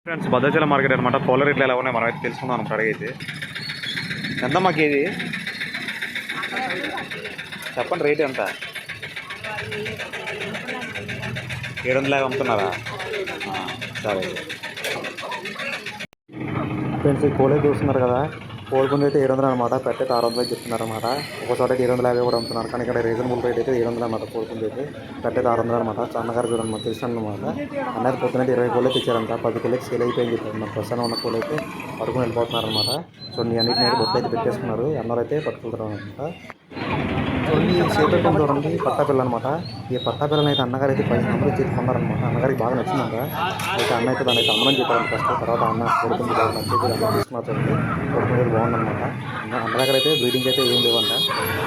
Friends Bhadrachalam market అనమాట. కోళ్ళ రేట్లు ఎలా ఉన్నాయి మనం అయితే తెలుసుకుందాం అనమాట. అడిగైతే ఎంత మాకు ఇది చెప్పండి, రేట్ ఎంత? 700 అమ్ముతున్నారా? సరే ఫ్రెండ్స్, ఈ కోళ్ళే చూస్తున్నారు కదా, కోడిపుంజు అయితే 700 అనమాట. పెట్టయితే 600 చెప్తున్నారు అనమాట. ఒక చోట అయితే 750 కూడా అమ్ముతున్నారు, కానీ ఇక్కడ రీజనబుల్ రేట్ అయితే 700 అనమాట. కోడిపుంజు అయితే పెట్టయితే 600 అనమాట. అన్నగారు చూడండి మాకు తెలుసు అనమాట. అన్నది పొద్దునైతే 20 కోళ్ళు తెచ్చారంట. 10 కోళ్ళకి సేల్ అయిపోయింది చెప్పారు. మన ప్రస్తుతం ఉన్న కోళ్ళు అయితే పట్టుకుని వెళ్ళిపోతున్నారు అనమాట. చూడండి, అన్నింటినీ అయితే బొట్లు అయితే పెట్టేసుకున్నారు. అన్నారు అయితే పట్టుకుంటారు అనమాట. చూడండి, సేపట్లో చూడండి పట్టా పిల్ల అనమాట. ఈ పట్టా పిల్లని అయితే అన్నగారు అయితే 10 నెంబర్ చేతి కొన్నారనమాట. అన్నగారికి బాగా నచ్చిందంట. అయితే అన్న అయితే దాన్ని అయితే అమ్మని చెప్పారంట ఫస్ట్. తర్వాత అన్న కొడుకుంది బాగా నచ్చేది అన్న తీసుకున్నారు. చూడండి, కొడుకుని అయితే బాగుందనమాట. అన్న దగ్గర అయితే బ్రీడింగ్ అయితే ఏం లేవంట.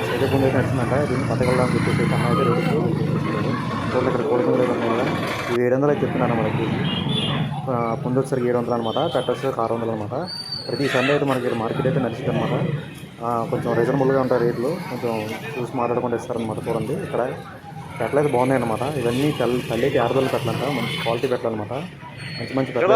సేపకుండా అయితే నచ్చిందంట. దీన్ని పట్టగలడానికి చెప్పేసి అన్న అయితే రేటు చూడండి. ఇక్కడ కొడుకుని లేదు అనమాట. ఇవి 700 అయితే చెప్తున్నాను మనకి. పుంజు వచ్చేసరికి 700 అనమాట. పెట్ట వచ్చేసరికి 600 అనమాట. ప్రతి సండే అయితే మనకి మార్కెట్ అయితే నడిచింది అనమాట. కొంచెం రీజనబుల్గా ఉంటాయి రేట్లు. కొంచెం చూసి మాట్లాడుకుంటూ ఇస్తారనమాట. చూడండి, ఇక్కడ పెట్టలు అయితే బాగున్నాయి అనమాట. ఇవన్నీ తల్లికి 6 పెట్టాలంట. మంచి క్వాలిటీ పెట్టాలన్నమాట. మంచి మంచి పెట్టలు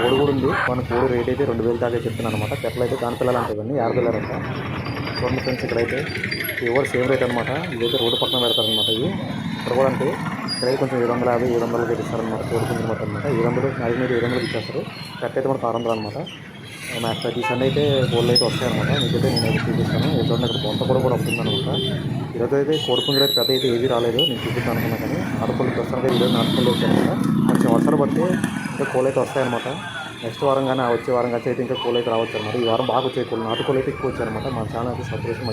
కోడి కూడా ఉంది. మన కోడి రేట్ అయితే 2000 దాకా చెప్తున్నాను అనమాట. పెట్టలు అయితే దాని పిల్లలు అంటే ఇవన్నీ 6 పిల్లలు అంట. చూడండి ఫ్రెండ్స్, ఇక్కడైతే ఎవరు సేమ్ రేట్ అనమాట. ఇదైతే రోడ్డు పక్కన పెడతారనమాట. ఇవి ఇక్కడ కూడా అంటే ఇక్కడైతే కొంచెం 750, 700 ఇస్తారనమాట. కోడిపుంజు అనమాట. 700 మ్యాక్సిమం 700 ఇచ్చేస్తారు. కట్ అయితే మనకు 600 అనమాట. మ్యాక్స్ ప్రతి సండే అయితే గోల్డ్ అయితే వస్తాయన్నమాట. మీకైతే నేనైతే చూపిస్తాను. చూడండి, అక్కడ బొంత కూడా వస్తుందన్నమాట. ఈరోజు అయితే కోడిపుంజు అయితే పెద్ద అయితే ఏది రాలేదు. నేను చూపిద్దాం అనుకున్నా, కానీ ఆడపల్లి ప్రస్తుతానికి ఈరోజు నాటుపల్లి వచ్చాయన్నమాట. కొంచెం వర్షాలు పడితే ఇంకా కోళ్ళు అయితే వస్తాయన్నమాట. నెక్స్ట్ వారం కానీ వచ్చే వారం కానీ అయితే ఇంకా కోళ్ళు అయితే రావచ్చు అనమాట. ఈ వారం బాగా వచ్చాయి కోళ్ళు. నాటుకోళ్ళు అయితే ఎక్కువ వచ్చాయన్నమాట. మా ఛానల్ అయితే సబ్స్క్రైబ్